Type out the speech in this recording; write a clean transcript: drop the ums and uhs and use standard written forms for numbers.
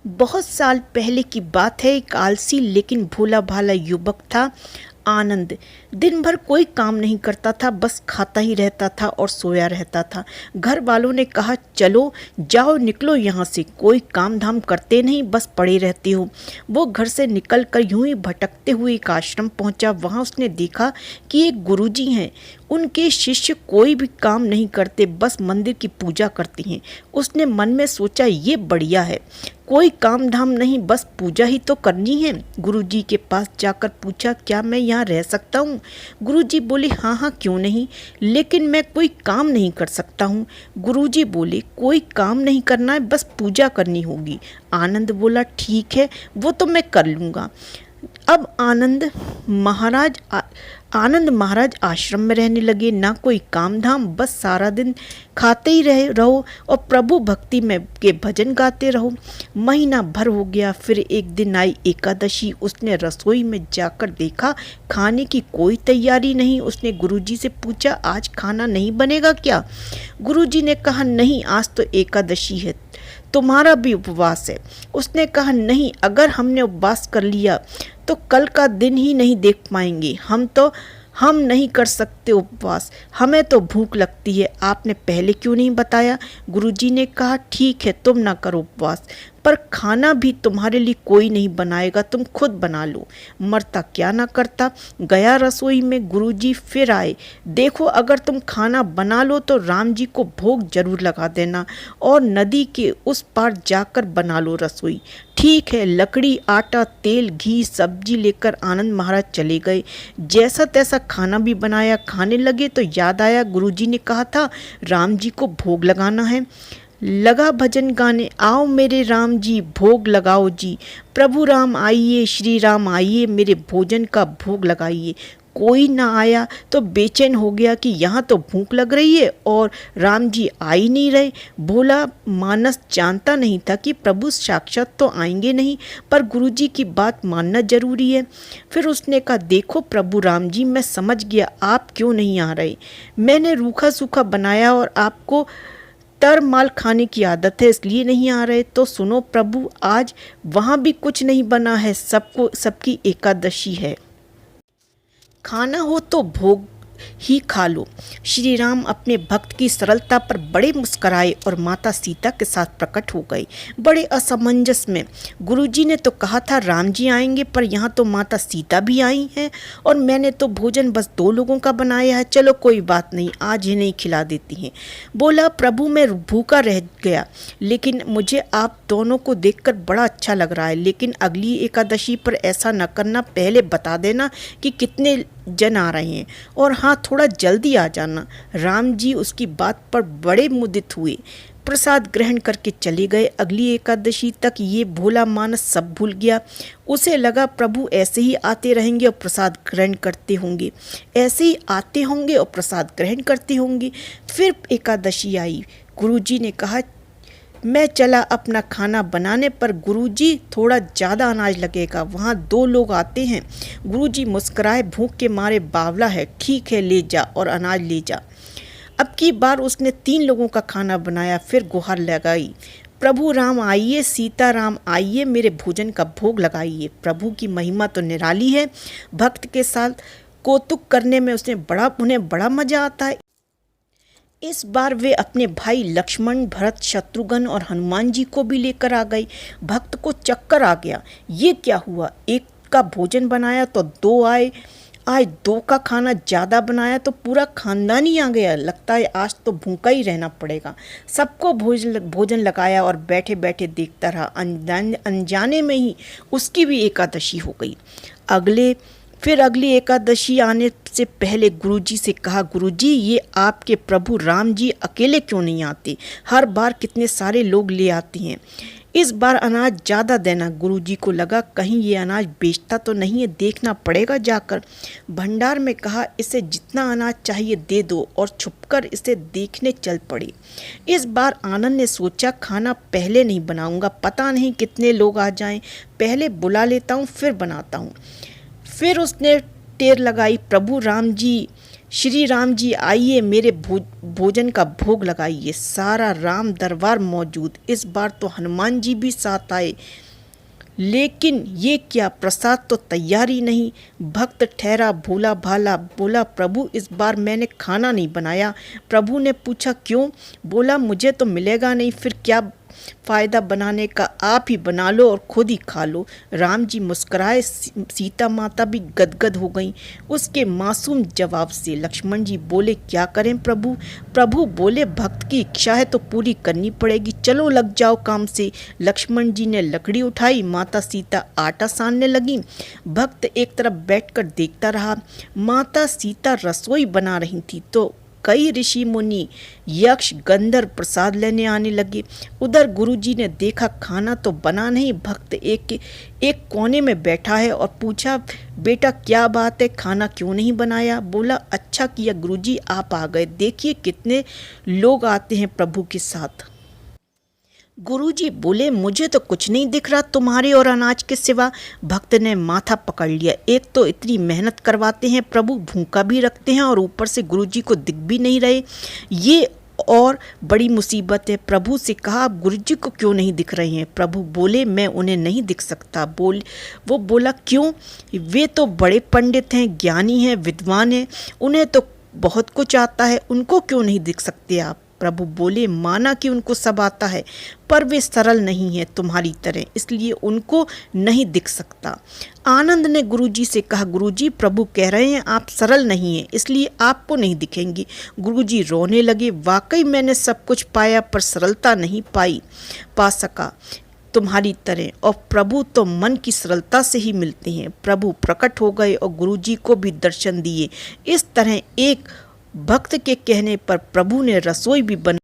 बहुत साल पहले की बात है। एक आलसी लेकिन भोला भाला युवक था, आनंद। दिन भर कोई काम नहीं करता था, बस खाता ही रहता था और सोया रहता था। घर वालों ने कहा, चलो जाओ, निकलो यहाँ से, कोई काम धाम करते नहीं, बस पड़े रहते हो। वो घर से निकल कर यूं ही भटकते हुए एक आश्रम पहुंचा। वहाँ उसने देखा कि एक गुरुजी हैं। उनके शिष्य कोई भी काम नहीं करते, बस मंदिर की पूजा करते हैं। उसने मन में सोचा, ये बढ़िया है, कोई काम धाम नहीं, बस पूजा ही तो करनी है। गुरुजी के पास जाकर पूछा, क्या मैं यहाँ रह सकता हूँ? गुरुजी बोले, हाँ हाँ, क्यों नहीं, लेकिन मैं कोई काम नहीं कर सकता हूँ। गुरुजी बोले, कोई काम नहीं करना है, बस पूजा करनी होगी। आनंद बोला, ठीक है, वो तो मैं कर लूँगा। अब आनंद महाराज आश्रम में रहने लगे। ना कोई काम धाम, बस सारा दिन खाते ही रहो और प्रभु भक्ति में के भजन गाते रहो। महीना भर हो गया। फिर एक दिन आई एकादशी। उसने रसोई में जाकर देखा, खाने की कोई तैयारी नहीं। उसने गुरुजी से पूछा, आज खाना नहीं बनेगा क्या? गुरुजी ने कहा, नहीं, आज तो एकादशी है, तुम्हारा भी उपवास है। उसने कहा, नहीं, अगर हमने उपवास कर लिया तो कल का दिन ही नहीं देख पाएंगे। हम नहीं कर सकते उपवास, हमें तो भूख लगती है। आपने पहले क्यों नहीं बताया? गुरुजी ने कहा, ठीक है, तुम ना करो उपवास, पर खाना भी तुम्हारे लिए कोई नहीं बनाएगा, तुम खुद बना लो। मरता क्या ना करता। गया रसोई में। गुरुजी फिर आए। देखो, अगर तुम खाना बना लो तो राम जी को भोग जरूर लगा देना और नदी के उस पार जाकर बना लो रसोई। ठीक है। लकड़ी, आटा, तेल, घी, सब्जी लेकर आनंद महाराज चले गए। जैसा तैसा खाना भी बनाया। खाने लगे तो याद आया, गुरुजी ने कहा था राम जी को भोग लगाना है। लगा भजन गाने, आओ मेरे राम जी, भोग लगाओ जी। प्रभु राम आइए, श्री राम आइए, मेरे भोजन का भोग लगाइए। कोई ना आया तो बेचैन हो गया कि यहाँ तो भूख लग रही है और राम जी आ ही नहीं रहे। भोला मानस जानता नहीं था कि प्रभु साक्षात तो आएंगे नहीं, पर गुरुजी की बात मानना जरूरी है। फिर उसने कहा, देखो प्रभु राम जी, मैं समझ गया आप क्यों नहीं आ रहे। मैंने रूखा सूखा बनाया और आपको तर माल खाने की आदत है, इसलिए नहीं आ रहे। तो सुनो प्रभु, आज वहाँ भी कुछ नहीं बना है, सबकी एकादशी है, खाना हो तो भोग ही खा लो। श्री राम अपने भक्त की सरलता पर बड़े मुस्कराए और माता सीता के साथ प्रकट हो गए, बड़े असमंजस में। गुरुजी ने तो कहा था राम जी आएंगे, पर यहाँ तो माता सीता भी आई हैं और मैंने तो भोजन बस 2 लोगों का बनाया है। चलो कोई बात नहीं, आज इन्हें खिला देती हैं। बोला, प्रभु मैं भूखा रह गया, लेकिन मुझे आप दोनों को देखकर बड़ा अच्छा लग रहा है। लेकिन अगली एकादशी पर ऐसा न करना, पहले बता देना कि कितने जन आ रहे हैं, और हाँ, थोड़ा जल्दी आ जाना। राम जी उसकी बात पर बड़े मुदित हुए, प्रसाद ग्रहण करके चले गए। अगली एकादशी तक ये भोला मानस सब भूल गया। उसे लगा प्रभु ऐसे ही आते रहेंगे और प्रसाद ग्रहण करते होंगे, ऐसे ही आते होंगे और प्रसाद ग्रहण करते होंगे। फिर एकादशी आई। गुरुजी ने कहा, मैं चला अपना खाना बनाने, पर गुरुजी थोड़ा ज़्यादा अनाज लगेगा, वहाँ 2 लोग आते हैं। गुरुजी मुस्कुराए, भूख के मारे, बावला है, ठीक है, ले जा और अनाज ले जा। अब की बार उसने 3 लोगों का खाना बनाया। फिर गुहार लगाई, प्रभु राम आइए, सीता राम आइए, मेरे भोजन का भोग लगाइए। प्रभु की महिमा तो निराली है। भक्त के साथ कौतुक करने में उन्हें बड़ा मजा आता है। इस बार वे अपने भाई लक्ष्मण, भरत, शत्रुघ्न और हनुमान जी को भी लेकर आ गए। भक्त को चक्कर आ गया, ये क्या हुआ, एक का भोजन बनाया तो 2 आए, आज 2 का खाना ज़्यादा बनाया तो पूरा खानदान ही आ गया। लगता है आज तो भूखा ही रहना पड़ेगा। सबको भोजन लगाया और बैठे बैठे देखता रहा। अनजाने में ही उसकी भी एकादशी हो गई। फिर अगली एकादशी आने से पहले गुरुजी से कहा, गुरुजी, ये आपके प्रभु राम जी अकेले क्यों नहीं आते? हर बार कितने सारे लोग ले आते हैं, इस बार अनाज ज़्यादा देना। गुरुजी को लगा कहीं ये अनाज बेचता तो नहीं है, देखना पड़ेगा जाकर। भंडार में कहा, इसे जितना अनाज चाहिए दे दो, और छुपकर इसे देखने चल पड़े। इस बार आनंद ने सोचा, खाना पहले नहीं बनाऊंगा, पता नहीं कितने लोग आ जाएं, पहले बुला लेता हूँ फिर बनाता हूँ। फिर उसने टेर लगाई, प्रभु राम जी श्री राम जी आइए, मेरे भोजन का भोग लगाइए। सारा राम दरबार मौजूद। इस बार तो हनुमान जी भी साथ आए, लेकिन ये क्या, प्रसाद तो तैयार ही नहीं। भक्त ठहरा भोला भाला, बोला प्रभु इस बार मैंने खाना नहीं बनाया। प्रभु ने पूछा क्यों? बोला मुझे तो मिलेगा नहीं, फिर क्या फ़ायदा बनाने का, आप ही बना लो और खुद ही खा लो। राम जी मुस्कुराए, सीता माता भी गदगद हो गईं उसके मासूम जवाब से। लक्ष्मण जी बोले क्या करें प्रभु? प्रभु बोले भक्त की इच्छा है तो पूरी करनी पड़ेगी, चलो लग जाओ काम से। लक्ष्मण जी ने लकड़ी उठाई, माता सीता आटा सानने लगी। भक्त एक तरफ बैठकर देखता रहा। माता सीता रसोई बना रही थी तो कई ऋषि मुनि यक्ष गंधर्व प्रसाद लेने आने लगे। उधर गुरुजी ने देखा खाना तो बना नहीं, भक्त एक कोने में बैठा है और पूछा बेटा क्या बात है, खाना क्यों नहीं बनाया? बोला अच्छा किया गुरुजी आप आ गए, देखिए कितने लोग आते हैं प्रभु के साथ। गुरुजी बोले मुझे तो कुछ नहीं दिख रहा तुम्हारे और अनाज के सिवा। भक्त ने माथा पकड़ लिया, एक तो इतनी मेहनत करवाते हैं प्रभु, भूखा भी रखते हैं और ऊपर से गुरुजी को दिख भी नहीं रहे, ये और बड़ी मुसीबत है। प्रभु से कहा आप गुरुजी को क्यों नहीं दिख रहे हैं? प्रभु बोले मैं उन्हें नहीं दिख सकता। वो बोला क्यों? वे तो बड़े पंडित हैं, ज्ञानी हैं, विद्वान हैं, उन्हें तो बहुत कुछ आता है, उनको क्यों नहीं दिख सकते आप? प्रभु बोले माना कि उनको सब आता है, पर वे सरल नहीं है तुम्हारी तरह, इसलिए उनको नहीं दिख सकता। आनंद ने गुरुजी से कहा गुरुजी प्रभु कह रहे हैं आप सरल नहीं हैं, इसलिए आपको नहीं दिखेंगे। गुरुजी रोने लगे, वाकई मैंने सब कुछ पाया पर सरलता नहीं पा सका तुम्हारी तरह, और प्रभु तो मन की सरलता से ही मिलते हैं। प्रभु प्रकट हो गए और गुरुजी को भी दर्शन दिए। इस तरह एक भक्त के कहने पर प्रभु ने रसोई भी बना